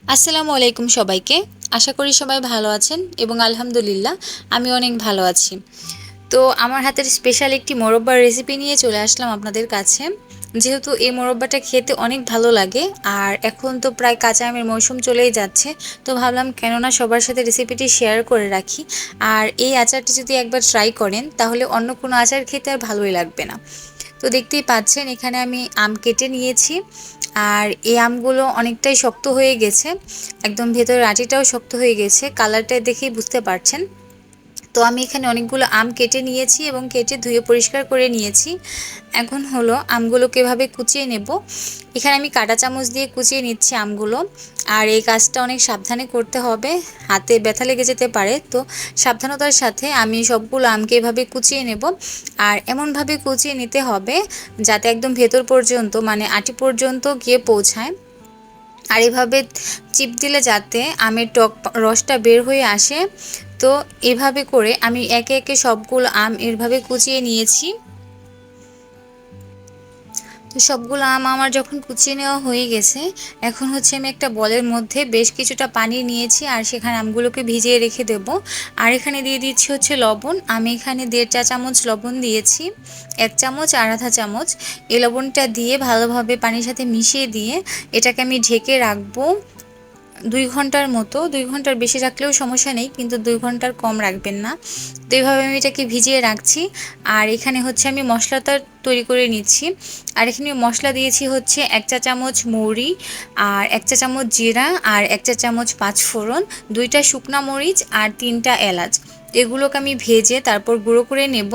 আসসালামু আলাইকুম সবাইকে। আশা করি সবাই ভালো আছেন এবং আলহামদুলিল্লাহ আমি অনেক ভালো আছি। তো আমার হাতের স্পেশাল একটি মোরব্বার রেসিপি নিয়ে চলে আসলাম আপনাদের কাছে। যেহেতু এই মোরব্বাটা খেতে অনেক ভালো লাগে আর এখন তো প্রায় কাঁচা আমের মৌসুম চলেই যাচ্ছে, তো ভাবলাম কেননা সবার সাথে রেসিপিটি শেয়ার করে রাখি। আর এই আচারটি যদি একবার ট্রাই করেন তাহলে অন্য কোনো আচার খেতে আর ভালোই লাগবে না। তো দেখতেই পাচ্ছেন এখানে আমি আম কেটে নিয়েছি। আর এই আমগুলো অনেকটাই শক্ত হয়ে গেছে, একদম ভেতরের আটিটাও শক্ত হয়ে গেছে, কালারটা দেখেই বুঝতে পারছেন। তো আমি এখানে অনেকগুলো আম কেটে নিয়েছি এবং কেটে ধুয়ে পরিষ্কার করে নিয়েছি। এখন হলো আমগুলোকে এভাবে কুচিয়ে নেব। এখানে আমি কাঁটা চামচ দিয়ে কুচিয়ে নিচ্ছি আমগুলো। আর এই কাজটা অনেক সাবধানে করতে হবে, হাতে ব্যথা লেগে যেতে পারে, তো সাবধানতার সাথে আমি সবগুলো আমকে এভাবে কুচিয়ে নেব। আর এমনভাবে কুচিয়ে নিতে হবে যাতে একদম ভেতর পর্যন্ত মানে আটি পর্যন্ত গিয়ে পৌঁছায়। আর এভাবে চিপ দিলে যাতে আমের টক রসটা বের হয়ে আসে। তো এভাবে করে আমি একে একে সবগুলো আম এভাবে কুচিয়ে নিয়েছি। তো সবগুলো আম আমার যখন কুচিয়ে নেওয়া হয়ে গেছে, এখন হচ্ছে আমি একটা বলের মধ্যে বেশ কিছুটা পানি নিয়েছি আর সেখানে আমগুলোকে ভিজিয়ে রেখে দেব। আর এখানে দিয়ে দিচ্ছি হচ্ছে লবণ। আমি এখানে 1.5 চা চামচ লবণ দিয়েছি, 1 চামচ আর আধা চামচ। এই লবণটা দিয়ে ভালোভাবে পানির সাথে মিশিয়ে দিয়ে এটাকে আমি ঢেকে রাখবো 2 ঘন্টার মতো। 2 ঘন্টার বেশি রাখলেও সমস্যা নেই, কিন্তু 2 ঘন্টার কম রাখবেন না। তো এইভাবে আমি এটাকে ভিজিয়ে রাখছি। আর এখানে হচ্ছে আমি মশলাটা তৈরি করে নিচ্ছি। আর এখানে মশলা দিয়েছি হচ্ছে 1 চা চামচ মৌরি, আর 1 চা চামচ জিরা, আর 1 চা চামচ পাঁচফোড়ন, 2টা শুকনা মরিচ আর 3টা এলাচ। এগুলোকে আমি ভেজে তারপর গুঁড়ো করে নেব।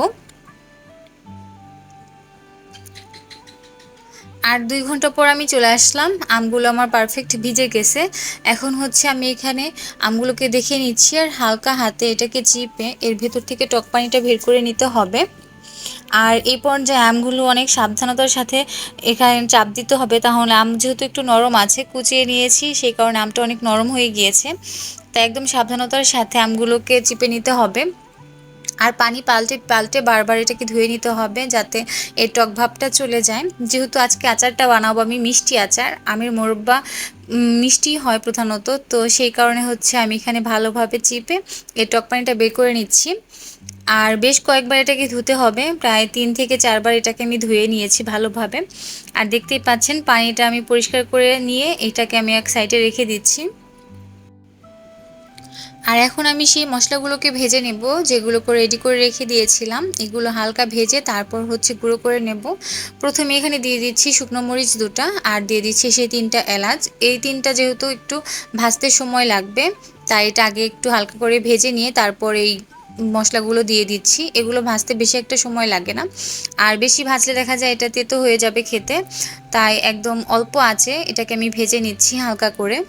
আর 2 ঘন্টা পর আমি চলে আসলাম, আমগুলো আমার পারফেক্ট ভিজে গেছে। এখন হচ্ছে আমি এখানে আমগুলোকে দেখে নিচ্ছি আর হালকা হাতে এটাকে চিপে এর ভেতর থেকে টক পানিটা বের করে নিতে হবে। আর এই পর্যায়ে আমগুলো অনেক সাবধানতার সাথে এখানে চাপ দিতে হবে, তাহলে আম যেহেতু একটু নরম আছে, কুচিয়ে নিয়েছি সেই কারণে আমটা অনেক নরম হয়ে গিয়েছে। তাই একদম সাবধানতার সাথে আমগুলোকে চিপে নিতে হবে। আর পানি পাল্টে পাল্টে বারবার এটাকে ধুয়ে নিতে হবে যাতে এই টক ভাবটা চলে যায়। যেহেতু আজকে আচারটা বানাবো আমি মিষ্টি আচার, আমের মোরব্বা মিষ্টি হয় প্রধানত, তো সেই কারণে হচ্ছে আমি এখানে ভালোভাবে চিপে এই টক পানিটা বের করে নিচ্ছি। আর বেশ কয়েকবার এটাকে ধুতে হবে, প্রায় 3 থেকে 4 বার এটাকে আমি ধুয়ে নিয়েছি ভালোভাবে। আর দেখতেই পাচ্ছেন পানিটা আমি পরিষ্কার করে নিয়ে এটাকে আমি এক সাইডে রেখে দিচ্ছি। আর এখন আমি সেই মশলাগুলোকে ভেজে নেব, যেগুলো করে রেডি করে রেখে দিয়েছিলাম। এগুলো হালকা ভেজে তারপর হচ্ছে গুঁড়ো করে নেব। প্রথমে এখানে দিয়ে দিচ্ছি শুকনো মরিচ 2টা, আর দিয়ে দিচ্ছি সেই 3টা এলাচ। এই 3টা যেহেতু একটু ভাজতে সময় লাগবে, তাই এটা আগে একটু হালকা করে ভেজে নিয়ে তারপর এই মশলাগুলো দিয়ে দিচ্ছি। এগুলো ভাজতে বেশি একটা সময় লাগে না, আর বেশি ভাজলে দেখা যায় এটা তেতো হয়ে যাবে খেতে। তাই একদম অল্প আঁচে এটাকে আমি ভেজে নিচ্ছি হালকা করে।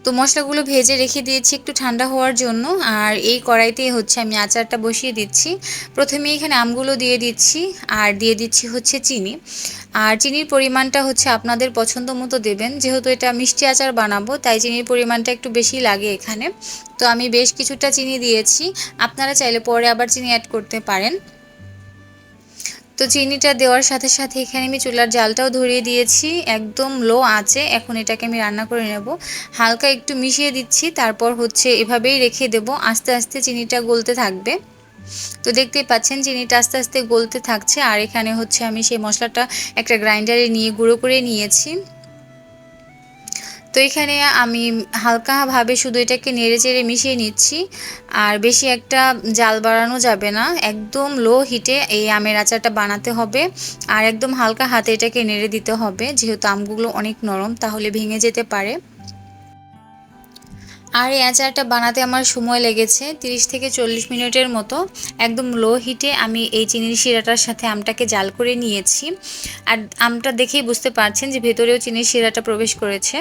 তো মশলাগুলো ভেজে রেখে দিয়েছি একটু ঠান্ডা হওয়ার জন্য। আর এই কড়াইতেই হচ্ছে আমি আচারটা বসিয়ে দিচ্ছি। প্রথমে এখানে আমগুলো দিয়ে দিচ্ছি আর দিয়ে দিচ্ছি হচ্ছে চিনি। আর চিনির পরিমাণটা হচ্ছে আপনাদের পছন্দ মতো দেবেন, যেহেতু এটা মিষ্টি আচার বানাবো তাই চিনির পরিমাণটা একটু বেশি লাগে এখানে। তো আমি বেশ কিছুটা চিনি দিয়েছি, আপনারা চাইলে পরে আবার চিনি অ্যাড করতে পারেন। তো চিনিটা দেওয়ার সাথে সাথে এখানে আমি চুলার জালটাও ধরিয়ে দিয়েছি একদম লো আঁচে। এখন এটাকে আমি রান্না করে নেব। হালকা একটু মিশিয়ে দিচ্ছি, তারপর হচ্ছে এভাবেই রেখে দেব, আস্তে আস্তে চিনিটা গলতে থাকবে। তো দেখতেই পাচ্ছেন চিনিটা আস্তে আস্তে গলতে থাকছে। আর এখানে হচ্ছে আমি সেই মশলাটা একটা গ্রাইন্ডারে নিয়ে গুঁড়ো করে নিয়েছি। তো এখানে আমি হালকাভাবে শুধু এটাকে নেড়েচেড়ে মিশিয়ে নিচ্ছি। আর বেশি একটা জাল বাড়ানো যাবে না, একদম লো হিটে এই আমের আচারটা বানাতে হবে। আর একদম হালকা হাতে এটাকে নেড়ে দিতে হবে, যেহেতু আমগুলো অনেক নরম তাহলে ভেঙে যেতে পারে। আর এই আচারটা বানাতে আমার সময় লেগেছে 30 থেকে 40 মিনিটের মতো। একদম লো হিটে আমি এই চিনির শিরাটার সাথে আমটাকে জাল করে নিয়েছি। আর আমটা দেখেই বুঝতে পারছেন যে ভেতরেও চিনির শিরাটা প্রবেশ করেছে।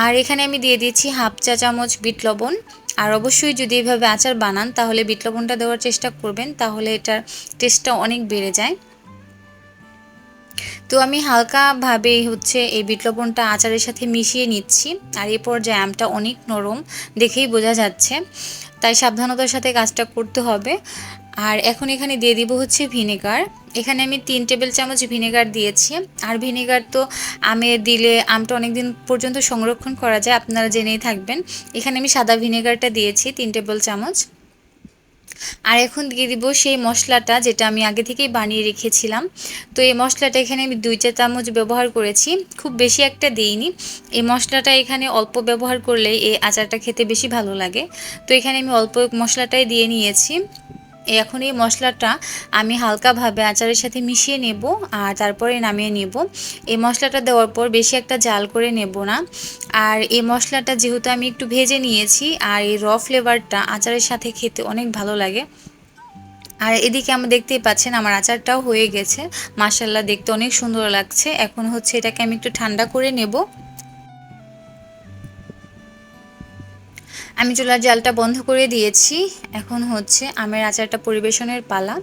আর এখানে আমি দিয়ে দিয়েছি হাফ চা চামচ বিট লবণ। আর অবশ্যই যদি এভাবে আচার বানান তাহলে বিট লবণটা দেওয়ার চেষ্টা করবেন, তাহলে এটার টেস্টটা অনেক বেড়ে যায়। তো আমি হালকাভাবে হচ্ছে এই বিট লবণটা আচারের সাথে মিশিয়ে নিচ্ছি। আর এই পর্যায়ে আমটা অনেক নরম দেখেই বোঝা যাচ্ছে, তাই সাবধানতার সাথে কাজটা করতে হবে। আর এখন এখানে দিয়ে দিব হচ্ছে ভিনেগার। এখানে আমি 3 টেবিল চামচ ভিনেগার দিয়েছি। আর ভিনেগার তো আমে দিলে আমটা অনেক দিন পর্যন্ত সংরক্ষণ করা যায়, আপনারা জেনেই থাকবেন। এখানে আমি সাদা ভিনেগারটা দিয়েছি 3 টেবিল চামচ। আর এখন দিয়ে দিব সেই মশলাটা যেটা আমি আগে থেকেই বানিয়ে রেখেছিলাম। তো এই মশলাটা এখানে আমি 2 চা চামচ ব্যবহার করেছি, খুব বেশি একটা দিইনি। এই মশলাটা এখানে অল্প ব্যবহার করলে এই আচারটা খেতে বেশি ভালো লাগে। তো এখানে আমি অল্প মশলাটাই দিয়ে নিয়েছি। এখন এই মশলাটা আমি হালকাভাবে আচারের সাথে মিশিয়ে নেব আর তারপরে নামিয়ে নেব। এই মশলাটা দেওয়ার পর বেশি একটা জাল করে নেব না। আর এই মশলাটা যেহেতু আমি একটু ভেজে নিয়েছি, আর এই ফ্লেভারটা আচারের সাথে খেতে অনেক ভালো লাগে। আর এদিকে আমরা দেখতেই পাচ্ছেন আমার আচারটাও হয়ে গেছে, মাশাআল্লাহ দেখতে অনেক সুন্দর লাগছে। এখন হচ্ছে এটাকে আমি একটু ঠান্ডা করে নেব। আমি চুলার জালটা বন্ধ করে দিয়েছি। এখন হচ্ছে আমের আচারটা পরিবেশনের পালা।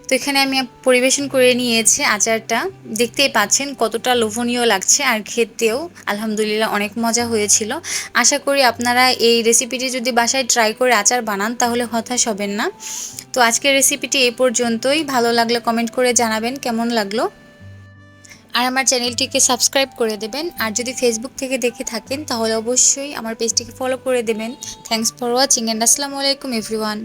তো এখানে আমি পরিবেশন করে নিয়েছি আচারটা। দেখতেই পাচ্ছেন কতটা লোভনীয় লাগছে, আর খেতেও আলহামদুলিল্লাহ অনেক মজা হয়েছিল। আশা করি আপনারা এই রেসিপিটি যদি বাসায় ট্রাই করে আচার বানান তাহলে হতাশ হবেন না। তো আজকের রেসিপিটি এই পর্যন্তই। ভালো লাগলে কমেন্ট করে জানাবেন কেমন লাগলো। আর আমার চ্যানেলটিকে সাবস্ক্রাইব করে দেবেন। আর যদি ফেসবুক থেকে দেখে থাকেন তাহলে অবশ্যই আমার পেজটিকে ফলো করে দেবেন। থ্যাঙ্কস ফর ওয়াচিং অ্যান্ড আসসালামু আলাইকুম এভরিওয়ান।